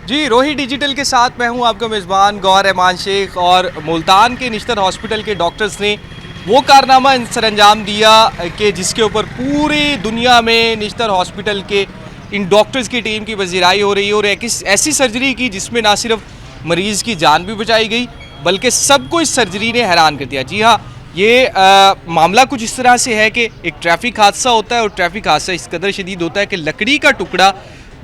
जी, रोही डिजिटल के साथ मैं हूं आपका मेज़बान गौहर रहमान शेख। और मुल्तान के निश्तर हॉस्पिटल के डॉक्टर्स ने वो कारनामा सरअंजाम दिया कि जिसके ऊपर पूरी दुनिया में निश्तर हॉस्पिटल के इन डॉक्टर्स की टीम की पजीराई हो रही है। और एक ऐसी सर्जरी की जिसमें ना सिर्फ मरीज़ की जान भी बचाई गई बल्कि सबको इस सर्जरी ने हैरान कर दिया। जी हाँ, ये मामला कुछ इस तरह से है कि एक ट्रैफिक हादसा होता है और ट्रैफिक हादसा इस कदर शदीद होता है कि लकड़ी का टुकड़ा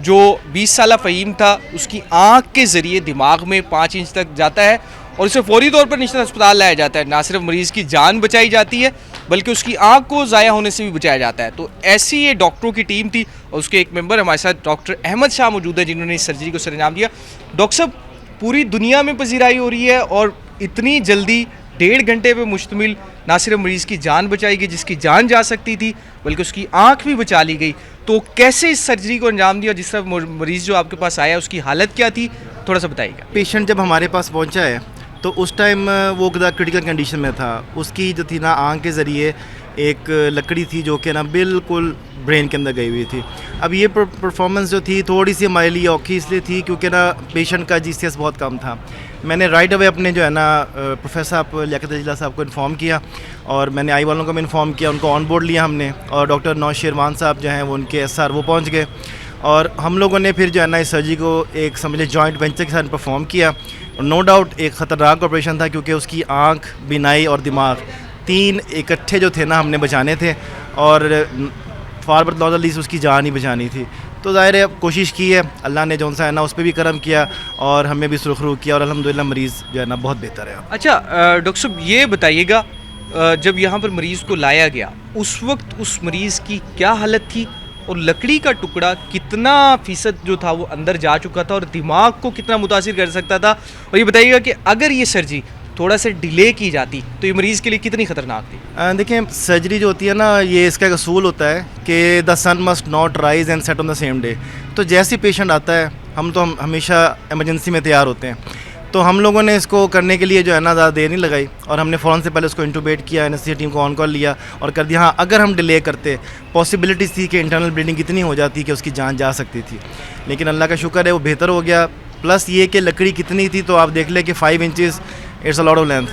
जो 20 साला फ़हीम था उसकी आँख के ज़रिए दिमाग में 5 इंच तक जाता है और उसे फौरी तौर पर निश्चित अस्पताल लाया जाता है। ना सिर्फ मरीज़ की जान बचाई जाती है बल्कि उसकी आँख को ज़ाया होने से भी बचाया जाता है। तो ऐसी ये डॉक्टरों की टीम थी और उसके एक मेंबर हमारे साथ डॉक्टर अहमद शाह मौजूद है जिन्होंने इस सर्जरी को सरअंजाम दिया। डॉक्टर साहब, पूरी दुनिया में पजीराई हो रही है और इतनी जल्दी 1.5 घंटे पे मुश्तमिल ना सिर्फ मरीज़ की जान बचाई गई जिसकी जान जा सकती थी बल्कि उसकी आंख भी बचा ली गई। तो कैसे इस सर्जरी को अंजाम दिया? जिस तरह मरीज़ जो आपके पास आया उसकी हालत क्या थी, थोड़ा सा बताइएगा। पेशेंट जब हमारे पास पहुंचा है तो उस टाइम वो क्रिटिकल कंडीशन में था। उसकी जो थी ना आँख के ज़रिए एक लकड़ी थी जो कि ना बिल्कुल ब्रेन के अंदर गई हुई थी। अब ये परफॉर्मेंस जो थी थोड़ी सी हमारे लिए औखी इसलिए थी क्योंकि ना पेशेंट का जीसीएस बहुत कम था। मैंने राइट अवे अपने जो है ना प्रोफेसर साहब लियाकत जिला साहब को इन्फॉर्म किया और मैंने आई वालों को भी इन्फॉर्म किया, उनको ऑन बोर्ड लिया हमने। और डॉक्टर नौश शेरवान साहब जो हैं वो उनके एसआर वो पहुँच गए और हम लोगों ने फिर जो है ना इस सर्जरी को एक समझ जॉइंट वेंचर के साथ परफॉर्म किया। नो डाउट एक ख़तरनाक ऑपरेशन था क्योंकि उसकी आँख, बिनाई और दिमाग 3 इकट्ठे जो थे ना हमने बचाने थे और फार बट लीस्ट उसकी जान ही बचानी थी। तो ज़ाहिर है कोशिश की है, अल्लाह ने जौन सा है ना उस पर भी करम किया और हमें भी सुरखरू किया और अल्हम्दुलिल्लाह मरीज़ जो है ना बहुत बेहतर है। अच्छा डॉक्टर साहब, ये बताइएगा जब यहाँ पर मरीज़ को लाया गया उस वक्त उस मरीज़ की क्या हालत थी और लकड़ी का टुकड़ा कितना फ़ीसद जो था वो अंदर जा चुका था और दिमाग को कितना मुतासिर कर सकता था? और ये बताइएगा कि अगर ये सर्जरी थोड़ा सा डिले की जाती तो ये मरीज़ के लिए कितनी ख़तरनाक थी? देखिए, सर्जरी जो होती है ना ये इसका एक असूल होता है कि the sun must not rise and set on the same day. तो जैसे पेशेंट आता है हम हमेशा इमरजेंसी में तैयार होते हैं। तो हम लोगों ने इसको करने के लिए जो है ना ज़्यादा देर नहीं लगाई और हमने फ़ौरन से पहले उसको इंटूबेट किया, एनेस्थीसिया टीम को ऑन कॉल लिया और कर दिया। हाँ, अगर हम डिले करते पॉसिबिलिटीज़ थी कि इंटरनल ब्लीडिंग इतनी हो जाती कि उसकी जान जा सकती थी, लेकिन अल्लाह का शुक्र है वो बेहतर हो गया। प्लस ये कि लकड़ी कितनी थी तो आप देख लें कि 5 inches it's a lot of length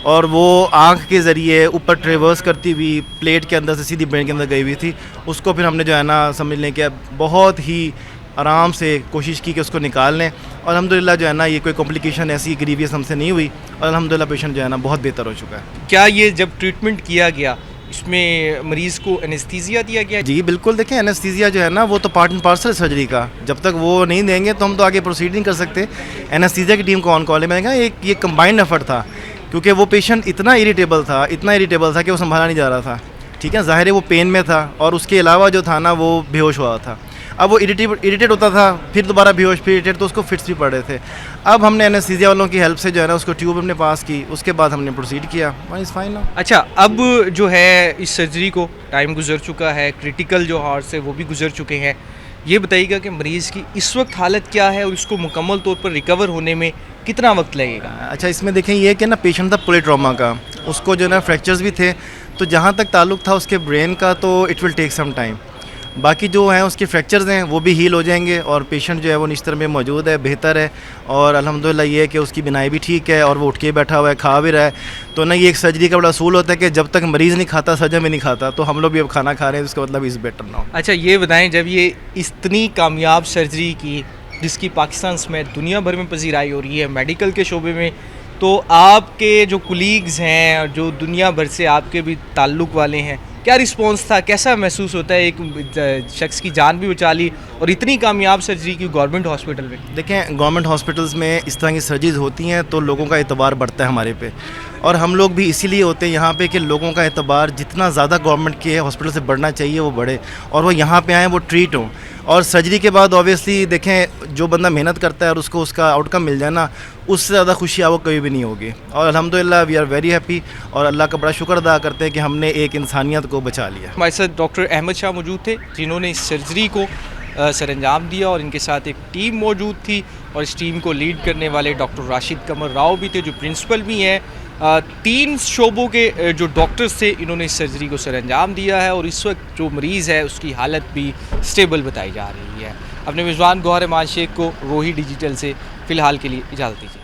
और वो आँख के ज़रिए ऊपर ट्रेवर्स करती हुई प्लेट के अंदर से सीधी ब्रेन के अंदर गई हुई थी। उसको फिर हमने जो है ना समझ लें कि बहुत ही आराम से कोशिश की कि उसको निकाल लें और अल्हम्दुलिल्लाह जो है ना ये कोई कॉम्प्लिकेशन ऐसी ग्रीवियस हमसे नहीं हुई और अल्हम्दुलिल्लाह पेशेंट जो है ना बहुत बेहतर हो चुका है। क्या ये जब ट्रीटमेंट किया गया इसमें मरीज़ को एनेस्थीसिया दिया गया? जी बिल्कुल, देखें एनेस्थीसिया जो है ना वो तो पार्ट एंड पार्सल है सर्जरी का। जब तक वो नहीं देंगे तो हम तो आगे प्रोसीड नहीं कर सकते। एनेस्थीसिया की टीम को ऑन कॉल है। मैंने कहा ये कंबाइंड एफर्ट था क्योंकि वो पेशेंट इतना इरिटेबल था कि वो संभाला नहीं जा रहा था। ठीक है, ज़ाहिर है वो पेन में था और उसके अलावा जो था ना वो बेहोश हुआ था। अब वो इरिटेट होता था, फिर दोबारा बेहोश, फिर इरिटेट, तो उसको फिट्स भी पड़ रहे थे। अब हमने एनेस्थीसिया वालों की हेल्प से जो है ना उसको ट्यूब हमने पास की, उसके बाद हमने प्रोसीड किया। Is fine now. अच्छा, अब जो है इस सर्जरी को टाइम गुजर चुका है, क्रिटिकल जो हार्ट्स है वो भी गुजर चुके हैं। ये बताइएगा कि मरीज़ की इस वक्त हालत क्या है और इसको मुकम्मल तौर पर रिकवर होने में कितना वक्त लगेगा? अच्छा, इसमें देखें ये कि ना पेशेंट था पॉलीट्रॉमा का, उसको जो है ना फ्रैक्चर्स भी थे। तो जहाँ तक ताल्लुक़ था उसके ब्रेन का तो it will take some time. बाकी जो हैं उसके फ्रैक्चर्स हैं वो भी हील हो जाएंगे और पेशेंट जो है वो निश्तर में मौजूद है, बेहतर है और अल्हम्दुलिल्लाह ये है कि उसकी बिनाई भी ठीक है और वो उठ के बैठा हुआ है, खा भी रहा है। तो ना ये एक सर्जरी का बड़ा असूल होता है कि जब तक मरीज़ नहीं खाता सर्जन भी नहीं खाता। तो हम लोग भी अब खाना खा रहे हैं, इसका मतलब इज़ बेटर नाउ। अच्छा, ये बताएं, जब ये इतनी कामयाब सर्जरी की जिसकी पाकिस्तान समेत दुनिया भर में पजीराई हो रही है मेडिकल के शोबे में, तो आपके जो कुलीग्स हैं जो दुनिया भर से आपके भी ताल्लुक़ वाले हैं, क्या रिस्पॉन्स था? कैसा महसूस होता है एक शख्स की जान भी बचा ली और इतनी कामयाब सर्जरी की गवर्नमेंट हॉस्पिटल में? देखें, गवर्नमेंट हॉस्पिटल्स में इस तरह की सर्जरीज होती हैं तो लोगों का एतबार बढ़ता है हमारे पे और हम लोग भी इसीलिए होते हैं यहाँ पे कि लोगों का एतबार जितना ज़्यादा गवर्नमेंट के हॉस्पिटल से बढ़ना चाहिए वो बढ़े और वो यहाँ पे आएँ, वो ट्रीट हों। और सर्जरी के बाद ऑब्वियसली देखें जो बंदा मेहनत करता है और उसको उसका आउटकम मिल जाए ना, उससे ज़्यादा खुशी आपको कभी भी नहीं होगी। और अल्हम्दुलिल्लाह वी आर वेरी हैप्पी और अल्लाह का बड़ा शुक्र अदा करते हैं कि हमने एक इंसानियत को बचा लिया। हमारे साथ डॉक्टर अहमद शाह मौजूद थे जिन्होंने इस सर्जरी को सरअंजाम दिया और इनके साथ एक टीम मौजूद थी और इस टीम को लीड करने वाले डॉक्टर राशिद कमर राव भी थे जो प्रिंसिपल भी हैं। 3 शोबों के जो डॉक्टर्स थे इन्होंने इस सर्जरी को सरअंजाम दिया है और इस वक्त जो मरीज़ है उसकी हालत भी स्टेबल बताई जा रही है। अपने मेज़बान गौहर एमान शेख को रोही डिजिटल से फ़िलहाल के लिए इजाज़त दीजिए।